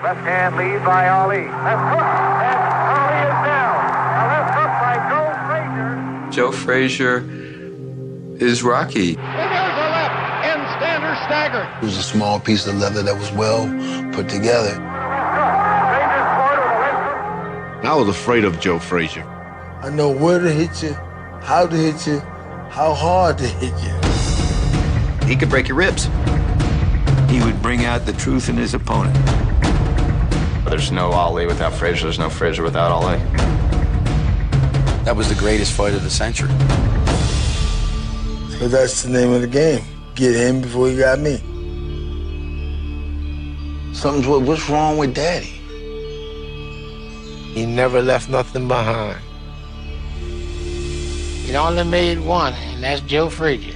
Left hand lead by Ali. Left hook, and Ali is down. A left hook by Joe Frazier. Joe Frazier is Rocky. And there's a left in Stander staggered. It was a small piece of leather that was well put together. I was afraid of Joe Frazier. I know where to hit you, how to hit you, how hard to hit you. He could break your ribs. He would bring out the truth in his opponent. There's no Ali without Frazier. There's no Frazier without Ali. That was the greatest fight of the century. So that's the name of the game. Get him before he got me. What's wrong with Daddy? He never left nothing behind. He only made one, and that's Joe Frazier.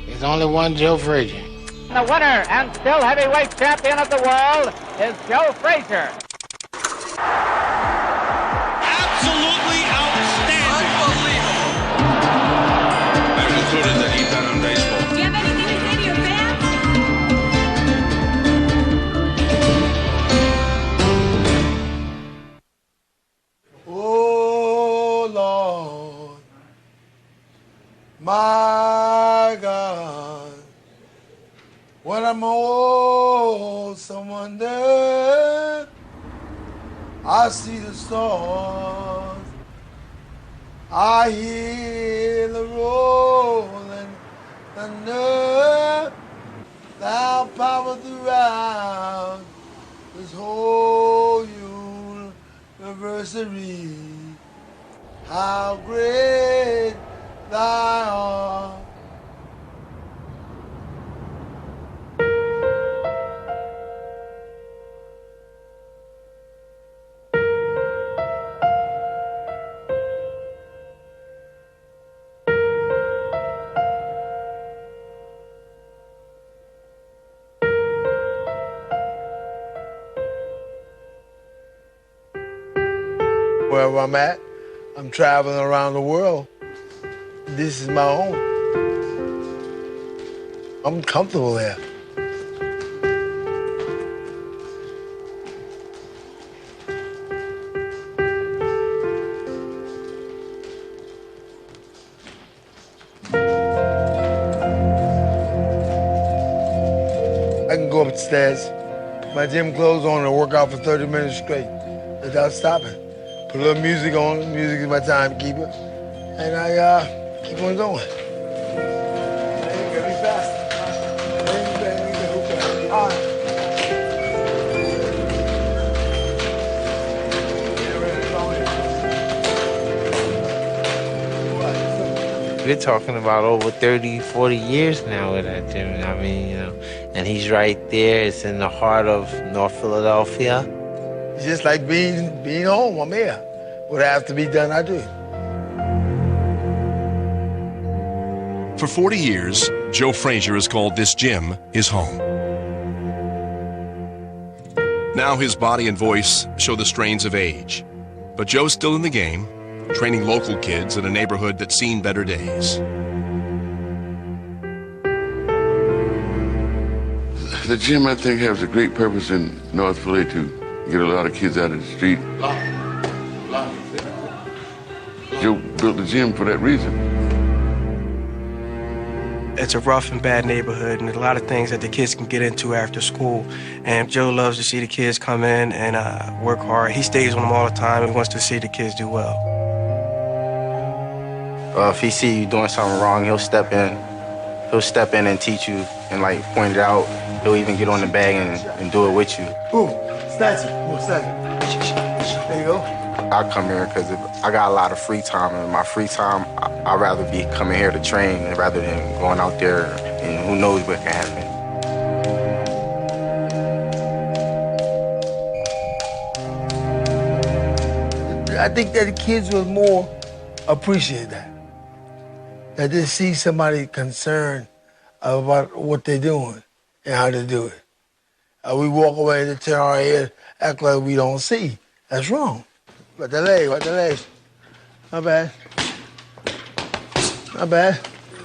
There's only one Joe Frazier. The winner and still heavyweight champion of the world is Joe Frazier. Absolutely outstanding. Unbelievable. I concluded that he'd been on baseball. Do you have anything to say to your fans? Oh, Lord, my God, when I'm old, someone there, I see the stars, I hear the rolling thunder, thou power throughout this whole universary. How great thou art. Wherever I'm at, I'm traveling around the world. This is my home. I'm comfortable there. I can go upstairs, put my gym clothes on and work out for 30 minutes straight without stopping. Put a little music on, music is my timekeeper, and I keep on going. Very fast. We're talking about over 30, 40 years now with that gym. I mean, and he's right there. It's in the heart of North Philadelphia. It's just like being home. I'm here. What has to be done, I do. For 40 years, Joe Frazier has called this gym his home. Now his body and voice show the strains of age. But Joe's still in the game, training local kids in a neighborhood that's seen better days. The gym, I think, has a great purpose in North Philly to get a lot of kids out of the street. Joe built the gym for that reason. It's a rough and bad neighborhood, and there's a lot of things that the kids can get into after school. And Joe loves to see the kids come in and work hard. He stays on them all the time and wants to see the kids do well. If he see you doing something wrong, he'll step in. He'll step in and teach you and point it out. He'll even get on the bag and do it with you. Ooh, statue. There you go. I come here because I got a lot of free time, and my free time, I'd rather be coming here to train rather than going out there and who knows what can happen. I think that the kids will more appreciate that. That they see somebody concerned about what they're doing and how to do it. We walk away and turn our head, act like we don't see. That's wrong. What the leg? Not bad. Not bad.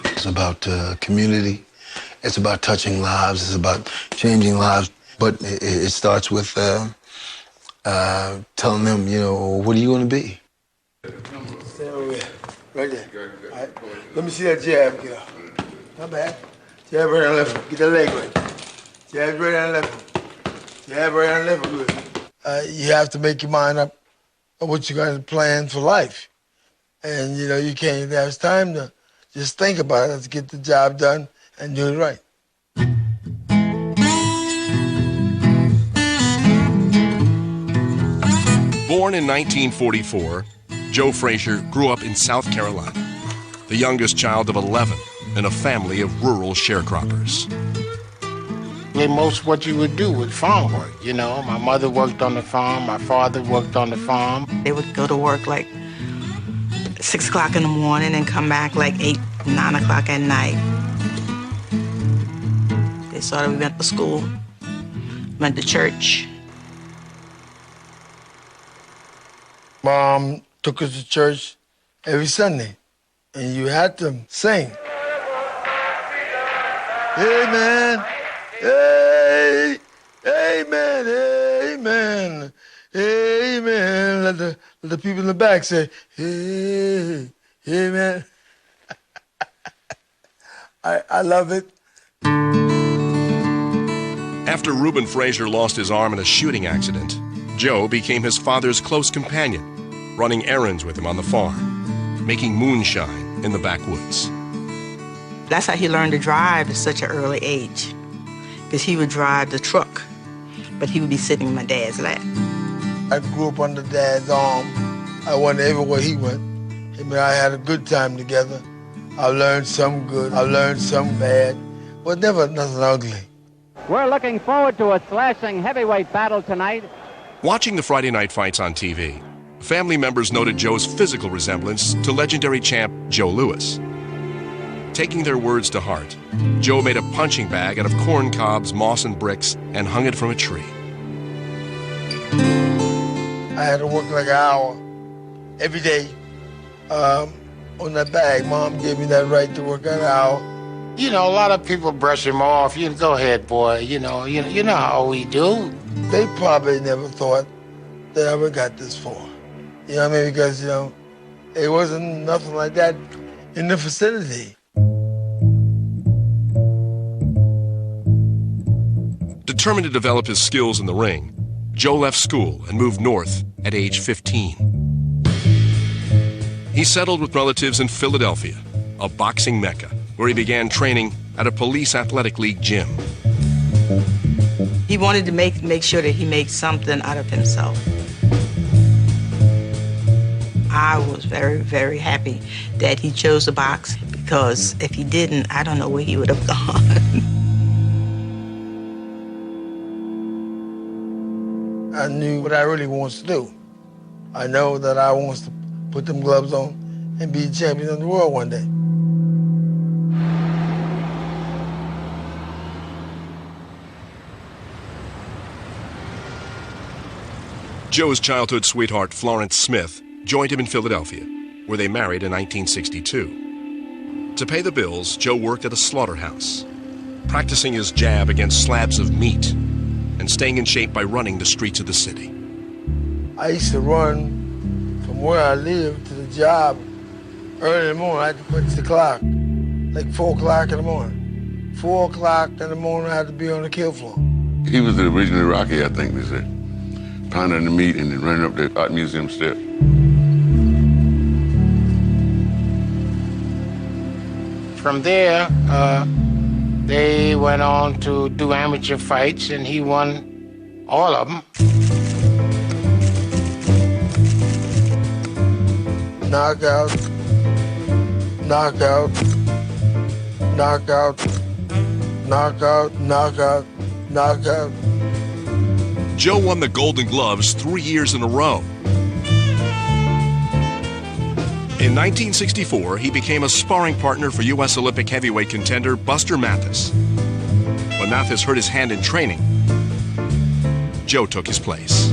It's about community. It's about touching lives. It's about changing lives. But it starts with telling them, you know, what are you going to be? Stay over here. Right there. All right. Let me see that jab, get off. Not bad. Jab right on left. Get that leg right. Jab right on left. Jab right on left. Good. You have to make your mind up on what you're going to plan for life. And, you know, you can't have time to just think about it. Let's get the job done and do it right. Born in 1944, Joe Frazier grew up in South Carolina, the youngest child of 11 in a family of rural sharecroppers. Most what you would do with farm work, you know. My mother worked on the farm, my father worked on the farm. They would go to work like 6 o'clock in the morning and come back like 8, 9 o'clock at night. They sort of went to school, went to church. Mom took us to church every Sunday, and you had to sing. Amen. Hey, amen, amen, amen. Let the people in the back say, hey, amen. I love it. After Reuben Frazier lost his arm in a shooting accident, Joe became his father's close companion, running errands with him on the farm, making moonshine in the backwoods. That's how he learned to drive at such an early age, because he would drive the truck, but he would be sitting in my dad's lap. I grew up under Dad's arm. I went everywhere he went. I mean, I had a good time together. I learned some good, I learned some bad, but never nothing ugly. We're looking forward to a slashing heavyweight battle tonight. Watching the Friday night fights on TV, family members noted Joe's physical resemblance to legendary champ Joe Louis. Taking their words to heart, Joe made a punching bag out of corn cobs, moss, and bricks and hung it from a tree. I had to work like an hour every day on that bag. Mom gave me that right to work an hour. You know, a lot of people brush him off. You go ahead, boy. You know how we do. They probably never thought that I ever got this far. You know what I mean? Because, you know, it wasn't nothing like that in the vicinity. Determined to develop his skills in the ring, Joe left school and moved north at age 15. He settled with relatives in Philadelphia, a boxing mecca, where he began training at a police athletic league gym. He wanted to make sure that he made something out of himself. I was very, very happy that he chose to box, because if he didn't, I don't know where he would have gone. I knew what I really wanted to do. I know that I want to put them gloves on and be champion of the world one day. Joe's childhood sweetheart, Florence Smith, joined him in Philadelphia, where they married in 1962. To pay the bills, Joe worked at a slaughterhouse, practicing his jab against slabs of meat and staying in shape by running the streets of the city. I used to run from where I lived to the job early in the morning. I had to punch the clock, like 4 o'clock in the morning. 4 o'clock in the morning, I had to be on the kill floor. He was the original Rocky, I think they said. Pounding the meat and then running up the art museum step. From there, they went on to do amateur fights, and he won all of them. Knockout, knockout, knockout, knockout, knockout, knockout. Joe won the Golden Gloves 3 years in a row. In 1964, he became a sparring partner for U.S. Olympic heavyweight contender Buster Mathis. When Mathis hurt his hand in training, Joe took his place.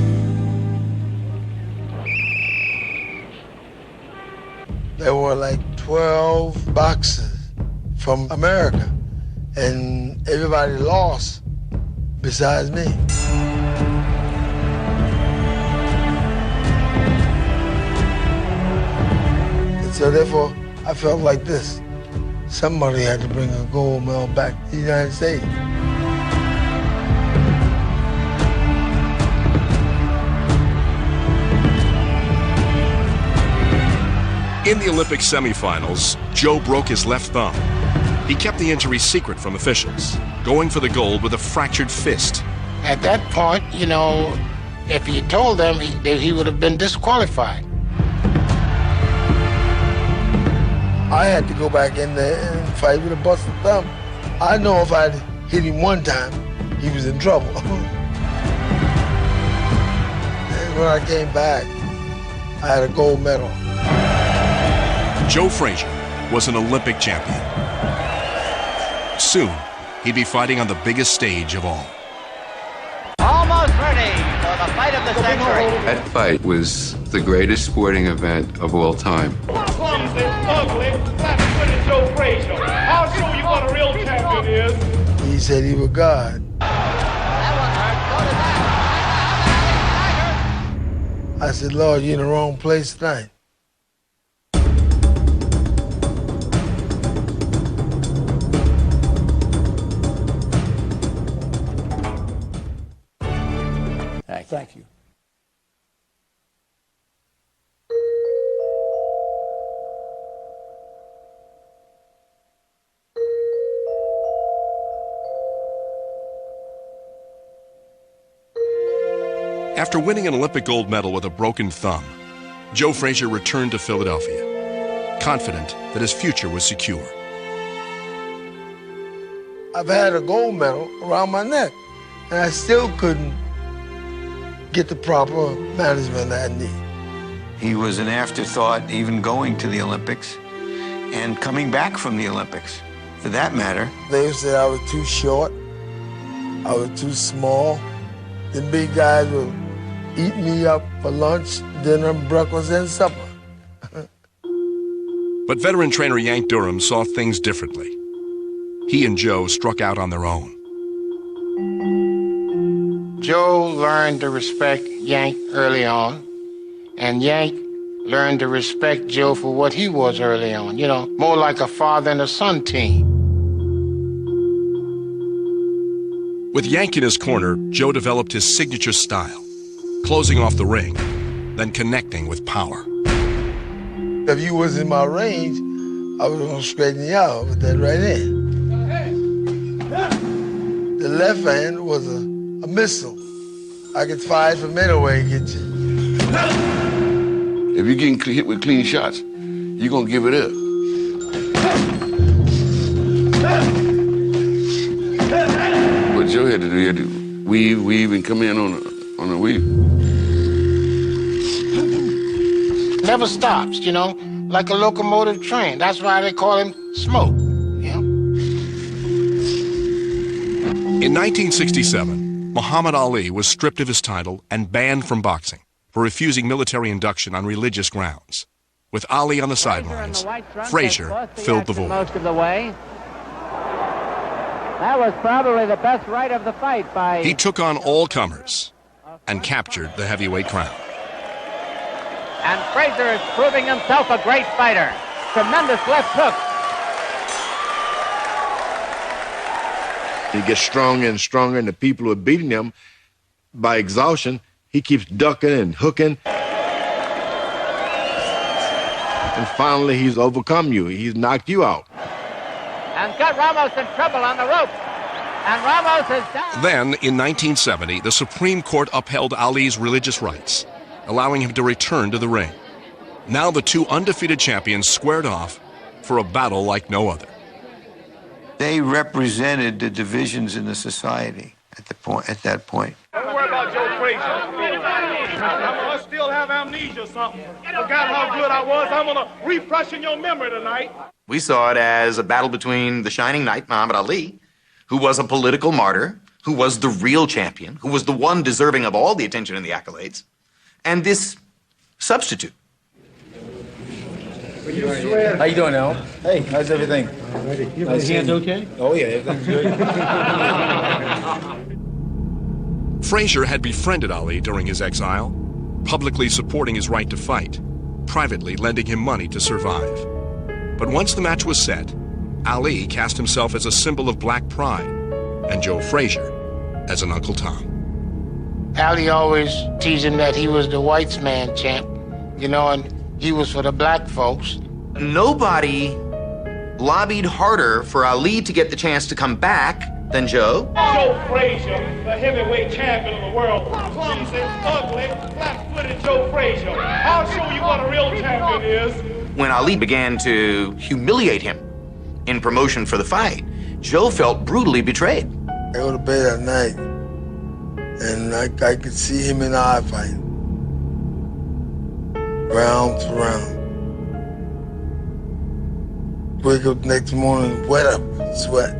There were like 12 boxers from America, and everybody lost besides me. And so therefore, I felt like this. Somebody had to bring a gold medal back to the United States. In the Olympic semifinals, Joe broke his left thumb. He kept the injury secret from officials, going for the gold with a fractured fist. At that point, you know, if he told them, he would have been disqualified. I had to go back in there and fight with a busted thumb. I know if I'd hit him one time, he was in trouble. And when I came back, I had a gold medal. Joe Frazier was an Olympic champion. Soon, he'd be fighting on the biggest stage of all. Almost ready for the fight of the century. That fight was the greatest sporting event of all time. Clumsy, ugly, flat-footed Joe Frazier. I'll show you what a real champion is. He said he was God. I said, Lord, you're in the wrong place tonight. Thank you. After winning an Olympic gold medal with a broken thumb, Joe Frazier returned to Philadelphia, confident that his future was secure. I've had a gold medal around my neck, and I still couldn't get the proper management I need. He was an afterthought even going to the Olympics and coming back from the Olympics, for that matter. They said I was too short, I was too small. The big guys would eat me up for lunch, dinner, breakfast, and supper. But veteran trainer Yank Durham saw things differently. He and Joe struck out on their own. Joe learned to respect Yank early on, and Yank learned to respect Joe for what he was early on, you know, more like a father and a son team. With Yank in his corner, Joe developed his signature style, closing off the ring, then connecting with power. If you was in my range, I was gonna straighten you out with that right hand. The left hand was a missile. I could fire it from anywhere and get you. If you're getting hit with clean shots, you're gonna give it up. What Joe had to do, he had to weave, and come in on a weave. Never stops, you know, like a locomotive train. That's why they call him Smoke, you know. In 1967, Muhammad Ali was stripped of his title and banned from boxing for refusing military induction on religious grounds. With Ali on the sidelines, Frazier filled the void. Most of the way. That was probably the best right of the fight by... He took on all comers and captured the heavyweight crown. And Frazier is proving himself a great fighter. Tremendous left hook. He gets stronger and stronger, and the people who are beating him by exhaustion, he keeps ducking and hooking. And finally, he's overcome you. He's knocked you out. And got Ramos in trouble on the rope. And Ramos is down. Then, in 1970, the Supreme Court upheld Ali's religious rights, allowing him to return to the ring. Now the two undefeated champions squared off for a battle like no other. They represented the divisions in the society at that point. Don't worry about Joe Frazier. I still have amnesia or something. Forgot how good I was. I'm gonna refreshen your memory tonight. We saw it as a battle between the shining knight, Muhammad Ali, who was a political martyr, who was the real champion, who was the one deserving of all the attention and the accolades, and this substitute. How you doing, Al? Hey, how's everything? Nice hands okay? Oh, yeah, everything's good. Frazier had befriended Ali during his exile, publicly supporting his right to fight, privately lending him money to survive. But once the match was set, Ali cast himself as a symbol of black pride, and Joe Frazier as an Uncle Tom. Ali always teasing that he was the white man champ, you know, and he was for the black folks. Nobody lobbied harder for Ali to get the chance to come back than Joe. Joe Frazier, the heavyweight champion of the world. Clumsy, ugly, flat-footed Joe Frazier. I'll show you what a real champion is. When Ali began to humiliate him in promotion for the fight, Joe felt brutally betrayed. I go to bed at night, and I could see him in I fight, round to round. Wake up next morning, wet up, sweat.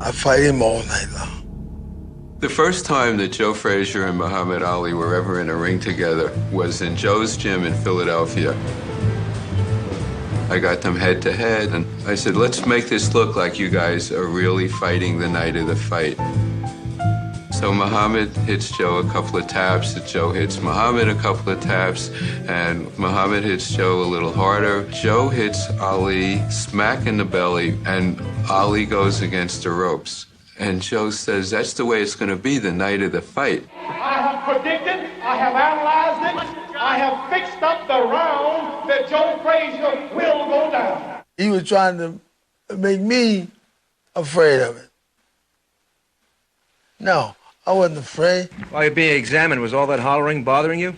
I fight him all night long. The first time that Joe Frazier and Muhammad Ali were ever in a ring together was in Joe's gym in Philadelphia. I got them head to head, and I said, let's make this look like you guys are really fighting the night of the fight. So Muhammad hits Joe a couple of taps, Joe hits Muhammad a couple of taps, and Muhammad hits Joe a little harder. Joe hits Ali smack in the belly, and Ali goes against the ropes. And Joe says, that's the way it's going to be the night of the fight. I have predicted, I have analyzed it, I have fixed up the round that Joe Frazier will go down. He was trying to make me afraid of it. No, I wasn't afraid. While you're being examined, was all that hollering bothering you?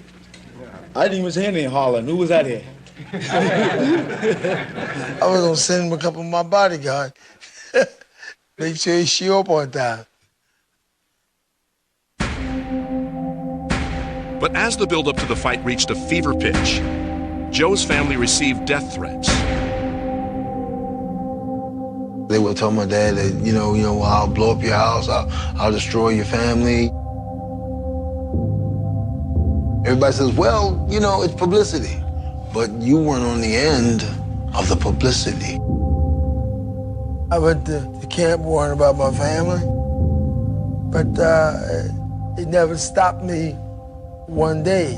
I didn't even hear any hollering. Who was that here? I was gonna send him a couple of my bodyguards. Make sure he show up on time. But as the build-up to the fight reached a fever pitch, Joe's family received death threats. They would tell my dad that, well, I'll blow up your house, I'll destroy your family. Everybody says, well, it's publicity. But you weren't on the end of the publicity. I went to the camp worrying about my family, but it never stopped me one day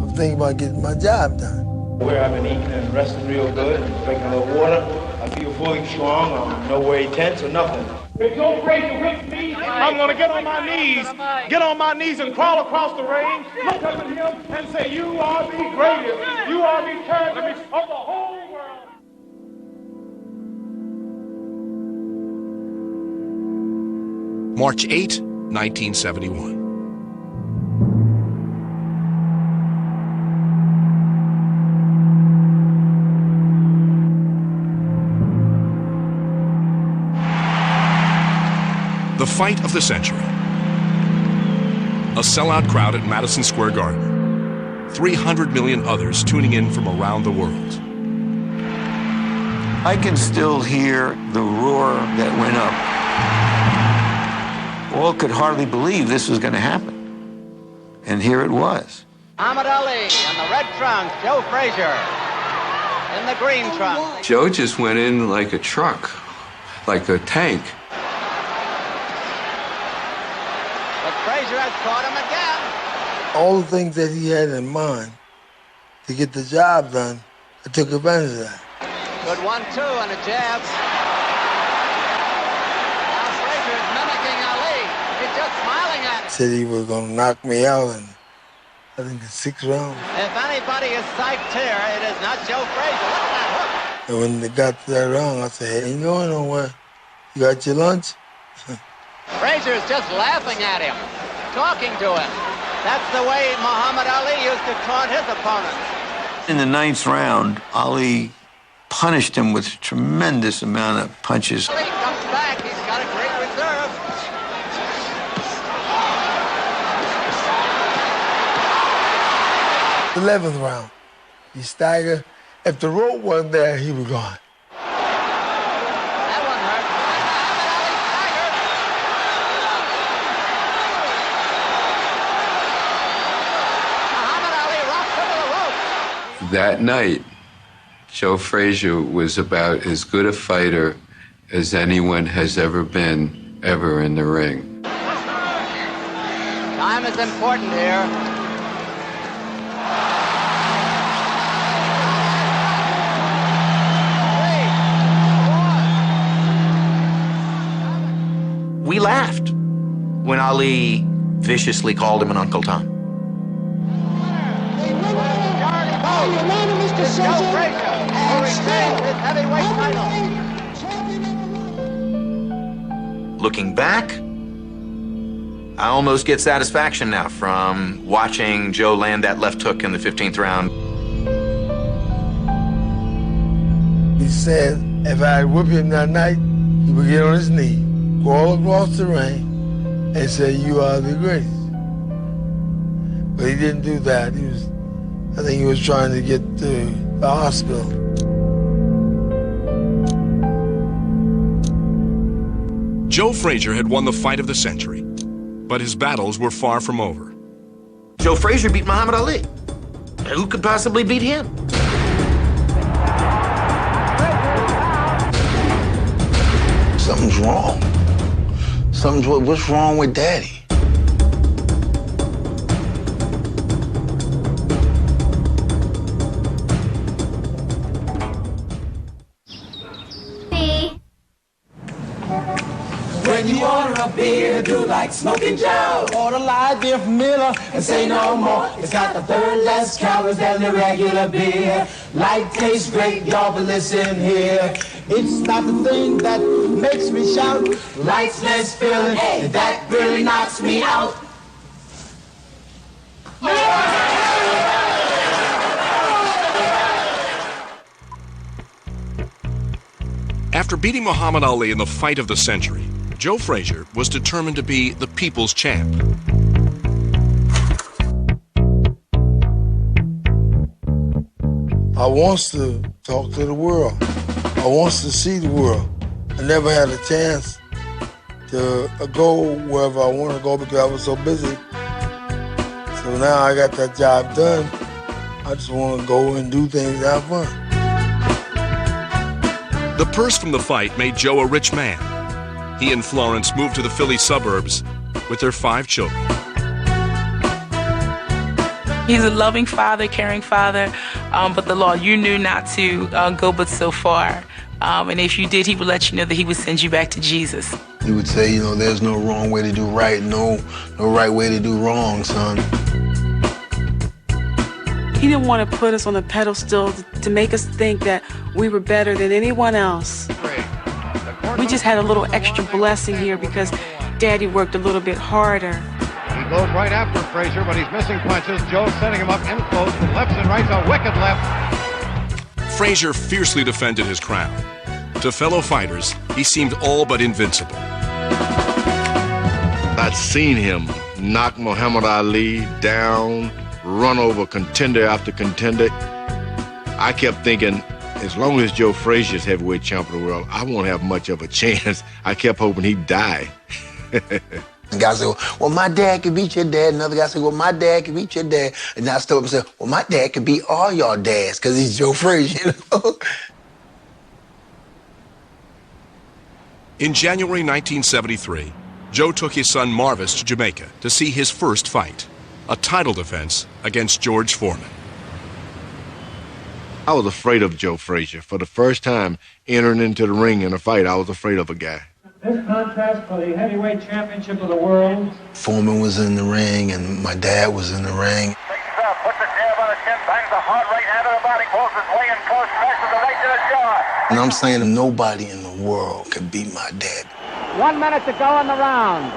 of thinking about getting my job done. Where I've been eating and resting real good and drinking a little water, I feel fully strong. I'm no way tense or nothing. If Joe Frazier hits me, I'm going to get on my knees and crawl across the ring, look up at him and say, you are the greatest, you are the champion of the whole world. March 8, 1971. The fight of the century. A sellout crowd at Madison Square Garden. 300 million others tuning in from around the world. I can still hear the roar that went up. All could hardly believe this was going to happen. And here it was. Muhammad Ali in the red trunks, Joe Frazier in the green trunks. Joe just went in like a truck, like a tank. But Frazier has caught him again. All the things that he had in mind to get the job done, I took advantage of that. Good 1-2 and a jab. Now Frazier is mimicking Ali. He's just smiling at him. Said he was going to knock me out in, I think, the 6th round. If anybody is psyched here, it is not Joe Frazier. Look at that hook. And when they got to that round, I said, hey, ain't going nowhere. You got your lunch? Frazier's just laughing at him, talking to him. That's the way Muhammad Ali used to taunt his opponents. In the 9th round, Ali punished him with a tremendous amount of punches. Ali comes back. He's got a great reserve. The 11th round, he staggered. If the rope wasn't there, he was gone. That one hurt. Muhammad Ali staggered. Muhammad Ali rocked him to the rope. That night, Joe Frazier was about as good a fighter as anyone has ever been, ever in the ring. Time is important here. We laughed when Ali viciously called him an Uncle Tom. Unanimous decision. Joe Frazier, who retains his heavyweight title. Looking back, I almost get satisfaction now from watching Joe land that left hook in the 15th round. He said if I whip him that night, he would get on his knee, crawl across the ring, and say, "You are the greatest." But he didn't do that. I think he was trying to get to the hospital. Joe Frazier had won the fight of the century, but his battles were far from over. Joe Frazier beat Muhammad Ali. Who could possibly beat him? Something's wrong. What's wrong with Daddy? When you order a beer, do like Smoking Joe. Order light beer from Miller and say no more. It's got the third less calories than the regular beer. Light tastes great, y'all, but listen here. It's not the thing that makes me shout. Light's less filling, hey, that really knocks me out. After beating Muhammad Ali in the fight of the century, Joe Frazier was determined to be the people's champ. I wants to talk to the world. I wants to see the world. I never had a chance to go wherever I want to go because I was so busy. So now I got that job done. I just want to go and do things and have fun. The purse from the fight made Joe a rich man. He and Florence moved to the Philly suburbs with their 5 children. He's a loving father, caring father, but the law, you knew not to go but so far. And if you did, he would let you know that he would send you back to Jesus. He would say, you know, there's no wrong way to do right, no right way to do wrong, son. He didn't want to put us on a pedestal to make us think that we were better than anyone else. We just had a little extra blessing here because Daddy worked a little bit harder. He goes right after Frazier, but he's missing punches. Joe setting him up in close with lefts and rights, a wicked left. Frazier fiercely defended his crown. To fellow fighters, he seemed all but invincible. I'd seen him knock Muhammad Ali down, run over contender after contender. I kept thinking, as long as Joe Frazier's heavyweight champion of the world, I won't have much of a chance. I kept hoping he'd die. The guy said, well, my dad could beat your dad. Another guy said, well, my dad could beat your dad. And I stood up and said, well, my dad could beat all y'all dads because he's Joe Frazier. In January 1973, Joe took his son Marvis to Jamaica to see his first fight, a title defense against George Foreman. I was afraid of Joe Frazier. For the first time entering into the ring in a fight, I was afraid of a guy. This contest for the heavyweight championship of the world. Foreman was in the ring and my dad was in the ring. Puts the jab on the chin, bangs the hard right hand of the body, pulls his way in close, smashes the right to the jaw. And I'm saying nobody in the world could beat my dad. 1 minute to go in the round.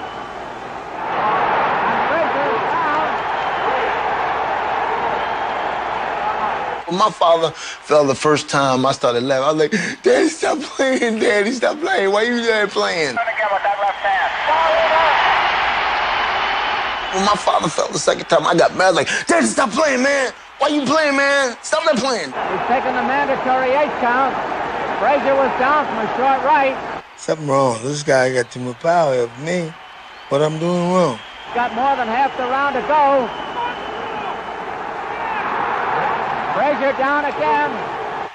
When my father fell the first time, I started laughing. I was like, Daddy, stop playing, Daddy, stop playing. Why you there playing? When my father fell the second time, I got mad. I was like, Daddy, stop playing, man. Why you playing, man? Stop that playing. He's taking the mandatory 8 count. Frazier was down from a short right. Something wrong. This guy got too much power of me. What I'm doing wrong? Got more than half the round to go. Frazier down again.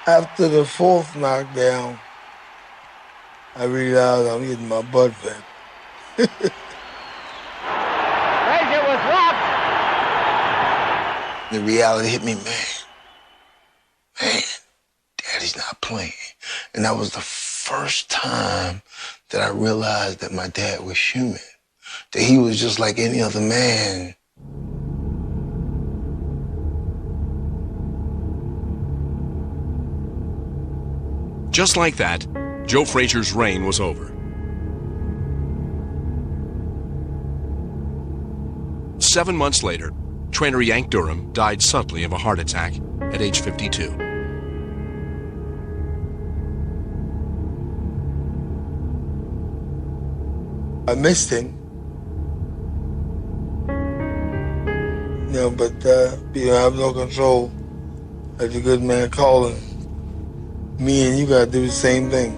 After the 4th knockdown, I realized I'm getting my butt back. Frazier was What? The reality hit me, man, Daddy's not playing. And that was the first time that I realized that my dad was human, that he was just like any other man. Just like that, Joe Frazier's reign was over. 7 months later, trainer Yank Durham died suddenly of a heart attack at age 52. I missed him. But you have no control. As a good man calling, me and you gotta do the same thing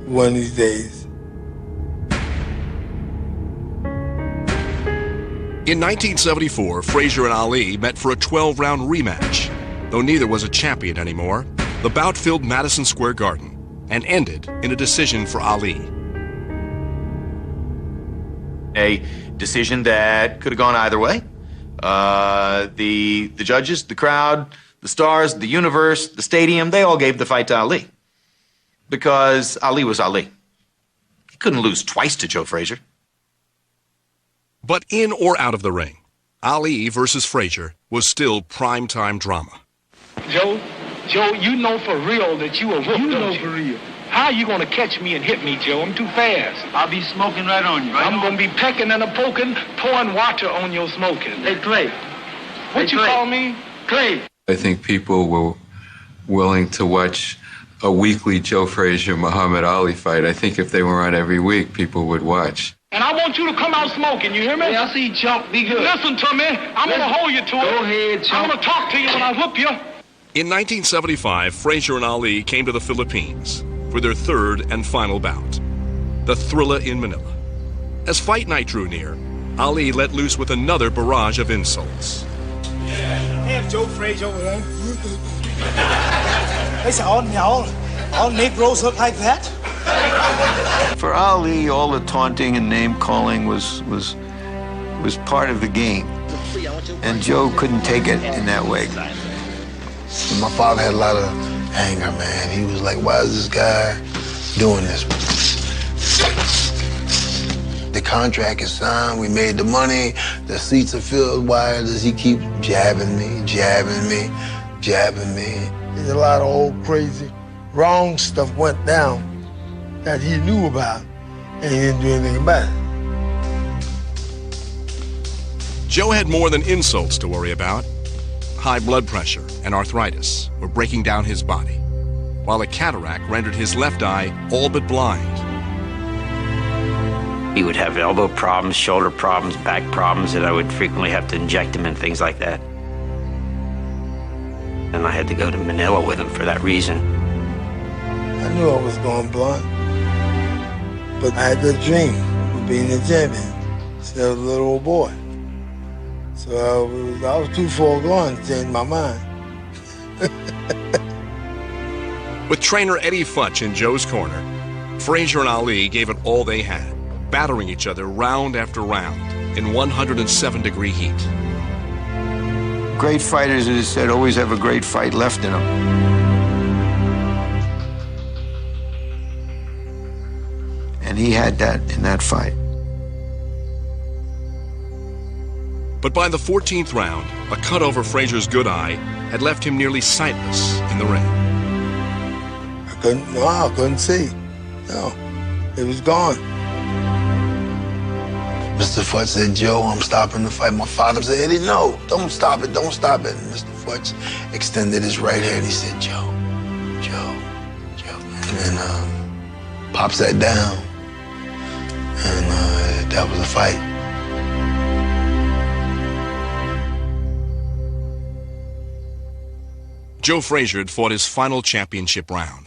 one of these days. In 1974, Frazier and Ali met for a 12-round rematch. Though neither was a champion anymore, the bout filled Madison Square Garden and ended in a decision for Ali. A decision that could have gone either way. The judges, the crowd, the stars, the universe, the stadium, they all gave the fight to Ali. Because Ali was Ali. He couldn't lose twice to Joe Frazier. But in or out of the ring, Ali versus Frazier was still primetime drama. Joe, you know for real that you a whoop, You know for real. How are you going to catch me and hit me, Joe? I'm too fast. I'll be smoking right on you. I'm going to be pecking and a poking, pouring water on your smoking. Hey, Clay. What you call me? Clay. I think people were willing to watch a weekly Joe Frazier-Muhammad Ali fight. I think if they were on every week, people would watch. And I want you to come out smoking, you hear me? Hey, I see you, Chump. Be good. Listen to me. I'm going to hold you to it. Go ahead, Chump. I'm going to talk to you when I whoop you. In 1975, Frazier and Ali came to the Philippines for their third and final bout, the Thrilla in Manila. As fight night drew near, Ali let loose with another barrage of insults. Have Joe Frazier over there. They say all Negroes look like that. For Ali, all the taunting and name-calling was part of the game. And Joe couldn't take it in that way. My father had a lot of anger, man. He was like, why is this guy doing this? The contract is signed, we made the money, the seats are filled. Why does he keep jabbing me? There's a lot of old crazy, wrong stuff went down that he knew about, and he didn't do anything about it. Joe had more than insults to worry about. High blood pressure and arthritis were breaking down his body, while a cataract rendered his left eye all but blind. He would have elbow problems, shoulder problems, back problems, and I would frequently have to inject him and things like that. And I had to go to Manila with him for that reason. I knew I was going blind, but I had the dream of being a champion instead of a little old boy. So I was too far gone to change my mind. With trainer Eddie Futch in Joe's corner, Frazier and Ali gave it all they had, battering each other round after round in 107-degree heat. Great fighters, as I said, always have a great fight left in them. And he had that in that fight. But by the 14th round, a cut over Frazier's good eye had left him nearly sightless in the ring. I couldn't see. No, it was gone. Mr. Futch said, Joe, I'm stopping the fight. My father said, Eddie, no, don't stop it. And Mr. Futch extended his right hand. He said, Joe. And then Pop sat down, and that was a fight. Joe Frazier had fought his final championship round.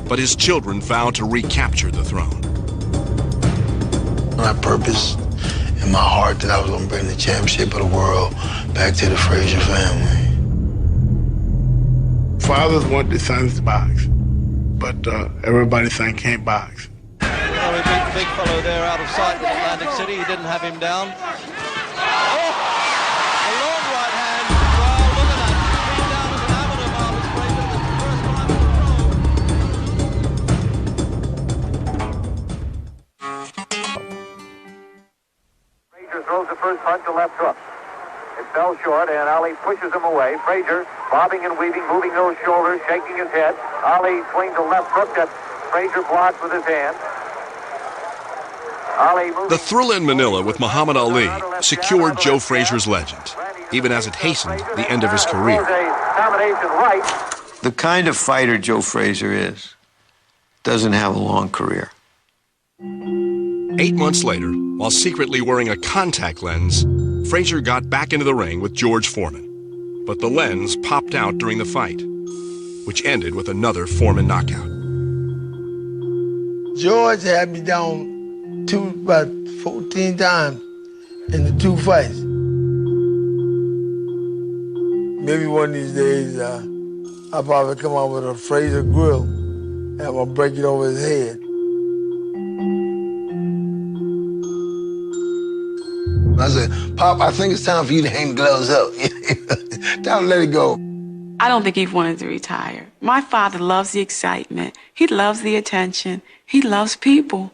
But his children vowed to recapture the throne. My purpose in my heart that I was gonna bring the championship of the world back to the Frazier family. Fathers want their sons to box, but everybody think can't box. big fellow there out of sight in Atlantic City. He didn't have him down. Oh! A long right hand. Wow, look at that. Being down as an amateur, Marvis Frazier. That's the first time in a pro. Frazier throws the first punch to left hook. It fell short, and Ali pushes him away. Frazier bobbing and weaving, moving those shoulders, shaking his head. Ali swings a left hook that Frazier blocks with his hand. Ali moves. The Thrill in Manila with Muhammad Ali secured Joe Frazier's legend, even as it hastened the end of his career. The kind of fighter Joe Frazier is doesn't have a long career. 8 months later, while secretly wearing a contact lens, Frazier got back into the ring with George Foreman. But the lens popped out during the fight, which ended with another Foreman knockout. George had me down about 14 times in the 2 fights. Maybe one of these days, I'll probably come out with a Frazier grill and I'm gonna break it over his head. I said, Pop, I think it's time for you to hang the gloves up. Time to let it go. I don't think he wanted to retire. My father loves the excitement. He loves the attention. He loves people.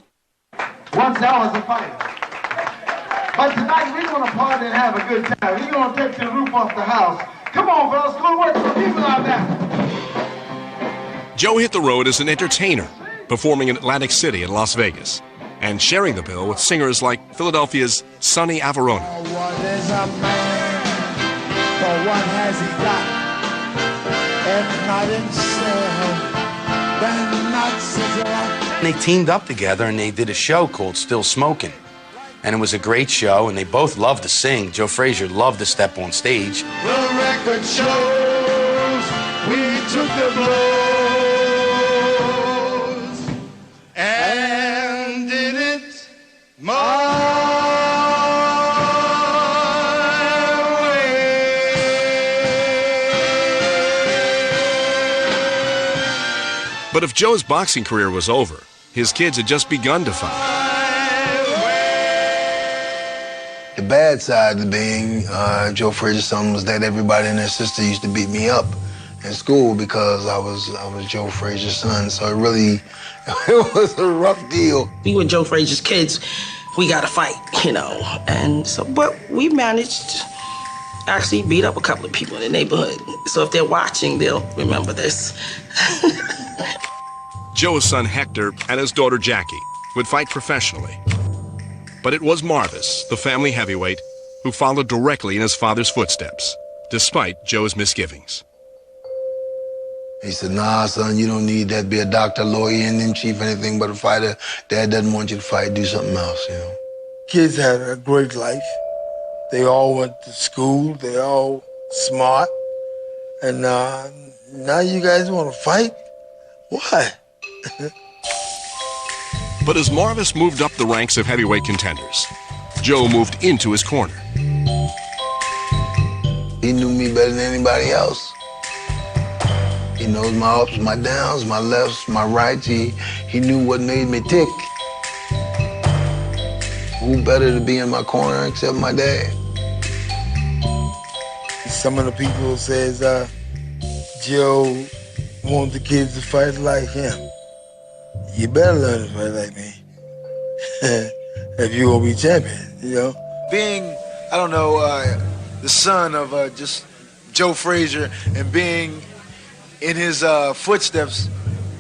Once that was a fight. But tonight we're going to party and have a good time. We're going to take the roof off the house. Come on, fellas, go to work for people out there. Joe hit the road as an entertainer, performing in Atlantic City and Las Vegas, and sharing the bill with singers like Philadelphia's Sonny Averona. What is a man? For what has he got? If not himself, then not cigarette. They teamed up together and they did a show called Still Smoking. And it was a great show, and they both loved to sing. Joe Frazier loved to step on stage. The record shows we took the blows and did it my way. But if Joe's boxing career was over, his kids had just begun to fight. The bad side of being Joe Frazier's son was that everybody and their sister used to beat me up in school because I was Joe Frazier's son. So it was a rough deal. We were Joe Frazier's kids. We got to fight, and so, but we managed to actually beat up a couple of people in the neighborhood. So if they're watching, they'll remember this. Joe's son Hector and his daughter Jackie would fight professionally. But it was Marvis, the family heavyweight, who followed directly in his father's footsteps, despite Joe's misgivings. He said, nah, son, you don't need that. Be a doctor, lawyer, Indian chief, anything but a fighter. Dad doesn't want you to fight. Do something else, Kids had a great life. They all went to school. They all smart. And now you guys want to fight? Why? But as Marvis moved up the ranks of heavyweight contenders, Joe moved into his corner. He knew me better than anybody else. He knows my ups, my downs, my lefts, my rights. He knew what made me tick. Who better to be in my corner except my dad? Some of the people says Joe wanted the kids to fight like him. You better learn to fight like me if you're gonna be champion, Being, the son of just Joe Frazier and being in his footsteps,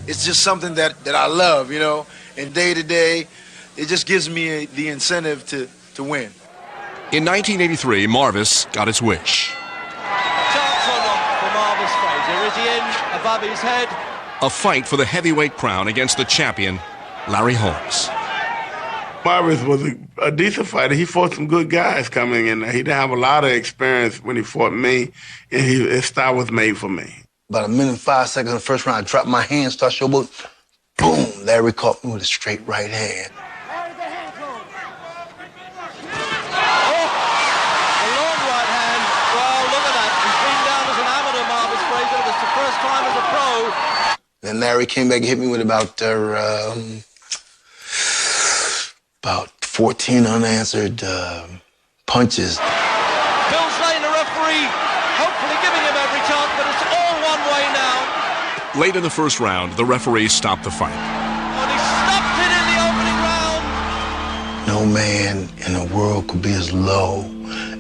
it's just something that I love, And day to day, it just gives me the incentive to win. In 1983, Marvis got his wish. Chance or not for Marvis Frazier? Is he in above his head? A fight for the heavyweight crown against the champion, Larry Holmes. Marvis was a decent fighter. He fought some good guys coming in there. He didn't have a lot of experience when he fought me, and his style was made for me. About a minute and 5 seconds in the first round, I dropped my hand, started showboat. Boom! Larry caught me with a straight right hand. Then Larry came back and hit me with about about 14 unanswered punches. Bill Zane, the referee, hopefully giving him every chance, but it's all one way now. Late in the first round, the referee stopped the fight. And he stopped it in the opening round. No man in the world could be as low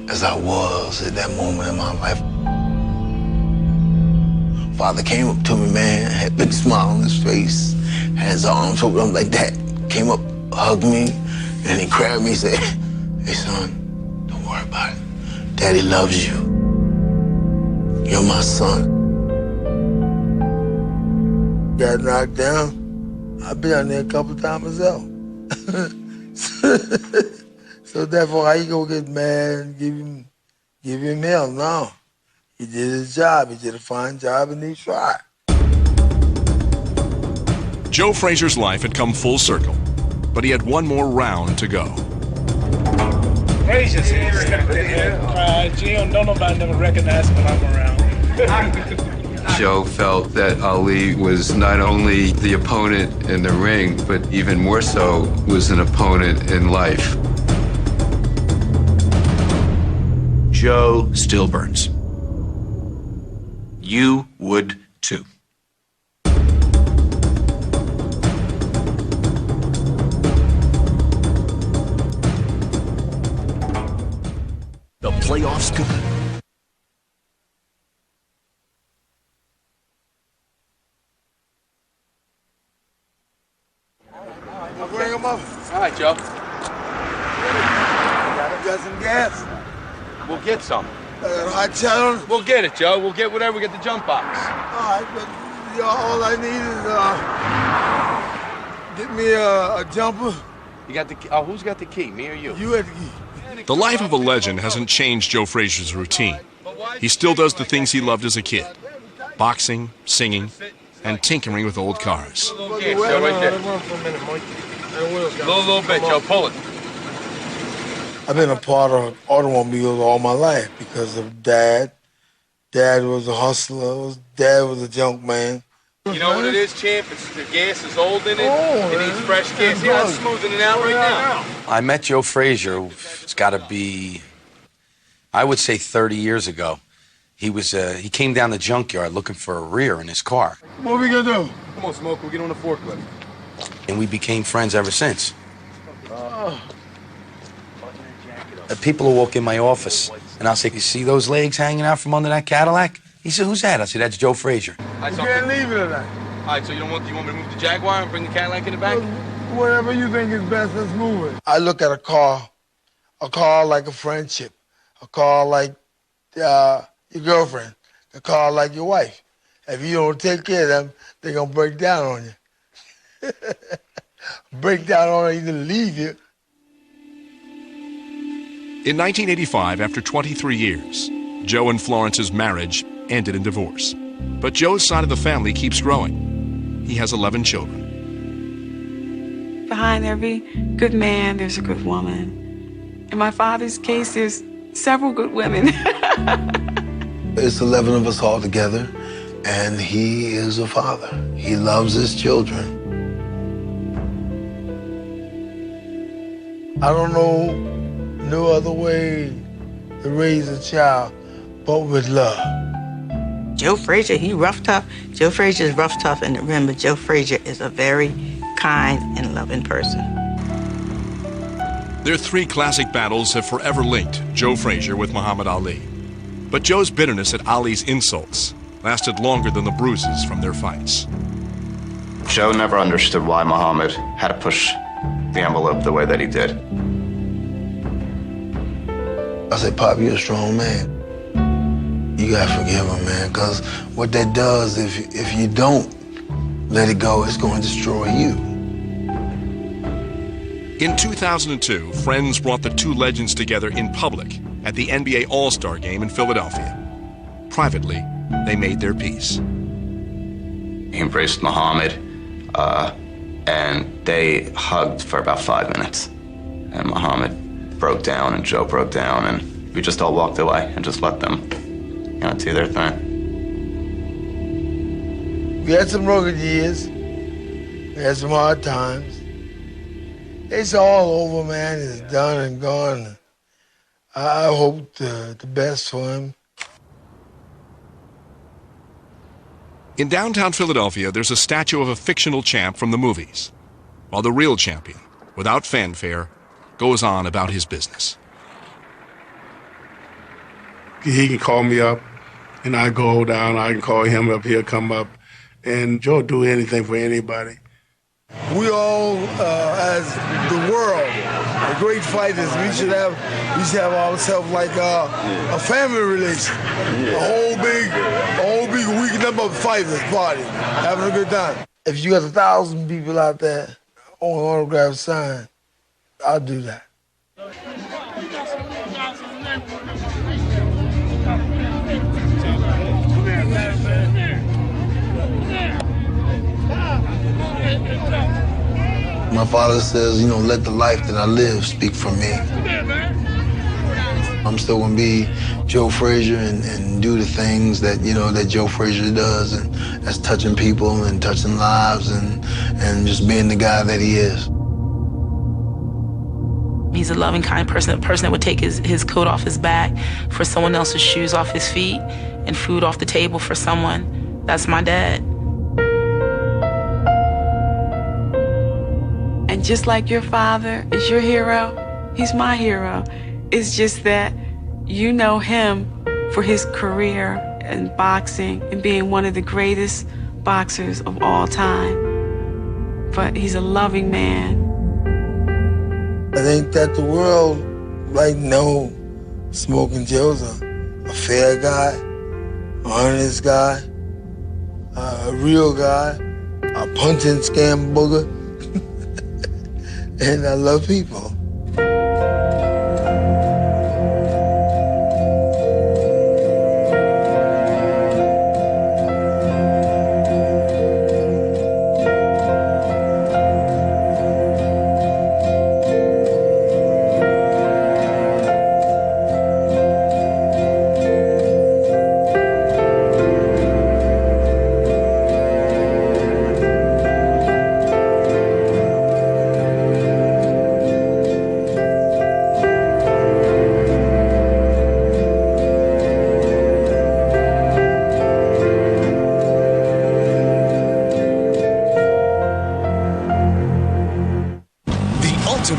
as I was at that moment in my life. Father came up to me, man, had a big smile on his face, had his arms open up like that, came up, hugged me, and he grabbed me and said, "Hey, son, don't worry about it. Daddy loves you. You're my son." Got knocked down. I've been down there a couple times myself. So therefore, how you gonna get mad and give him hell? No. He did his job. He did a fine job, and he tried. Joe Frazier's life had come full circle, but he had one more round to go. Frazier's here. Don't nobody never recognize him when I'm around. Joe felt that Ali was not only the opponent in the ring, but even more so was an opponent in life. Joe still burns. You would too. The playoffs good. I'll bring him up. All right, Joe. Got some gas? We'll get some. Hot shot. We'll get it, Joe. We'll get whatever. We get the jump box. All right, but all I need is get me a jumper. You got the key? Oh, who's got the key? Me or you? You had the key. The life of a legend hasn't changed Joe Frazier's routine. He still does the things he loved as a kid: boxing, singing, and tinkering with old cars. A little bit, Joe. Pull it. I've been a part of automobiles all my life because of Dad. Dad was a hustler. Dad was a junk man. You know what it is, champ? It's the gas is old in it. It needs fresh gas. Yeah, I'm smoothing it out right now. I met Joe Frazier. It's got to be, I would say, 30 years ago. He came down the junkyard looking for a rear in his car. What are we gonna do? Come on, Smoke. We'll get on the forklift. And we became friends ever since. People will walk in my office, and I'll say, "You see those legs hanging out from under that Cadillac?" He said, "Who's that?" I said, "That's Joe Frazier." You can't leave it tonight. All right, so you want me to move the Jaguar and bring the Cadillac in the back? Whatever you think is best, let's move it. I look at a car like a friendship, a car like your girlfriend, a car like your wife. If you don't take care of them, they're gonna break down on you. Break down on you, either leave you. In 1985, after 23 years, Joe and Florence's marriage ended in divorce. But Joe's side of the family keeps growing. He has 11 children. Behind every good man, there's a good woman. In my father's case, there's several good women. It's 11 of us all together, and he is a father. He loves his children. I don't know no other way to raise a child but with love. Joe Frazier, he rough tough. Joe Frazier is rough tough in the ring, but Joe Frazier is a very kind and loving person. Their 3 classic battles have forever linked Joe Frazier with Muhammad Ali. But Joe's bitterness at Ali's insults lasted longer than the bruises from their fights. Joe never understood why Muhammad had to push the envelope the way that he did. I said, "Pop, you're a strong man. You gotta forgive him, man, because what that does, if you don't let it go, it's going to destroy you." In 2002, friends brought the 2 legends together in public at the NBA All-Star Game in Philadelphia. Privately, they made their peace. He embraced Muhammad, and they hugged for about 5 minutes. And Muhammad broke down, and Joe broke down, and we just all walked away and just let them, do their thing. We had some rugged years. We had some hard times. It's all over, man. It's done and gone. I hope the best for him. In downtown Philadelphia, there's a statue of a fictional champ from the movies, while the real champion, without fanfare, goes on about his business. He can call me up, and I go down. I can call him up. He'll come up, and Joe do anything for anybody. We all, as the world, the great fighters, we should have ourselves like a family relation. A whole big week number of fighters party, having a good time. If you got 1,000 people out there on an autograph sign, I'll do that. My father says, let the life that I live speak for me. I'm still gonna be Joe Frazier and do the things that, that Joe Frazier does, and that's touching people and touching lives and just being the guy that he is. He's a loving, kind person, a person that would take his coat off his back for someone else's shoes off his feet and food off the table for someone. That's my dad. And just like your father is your hero, he's my hero. It's just that you know him for his career in boxing and being one of the greatest boxers of all time. But he's a loving man. I think that the world know Smoking Joe's a fair guy, a honest guy, a real guy, a punching scam booger. And I love people.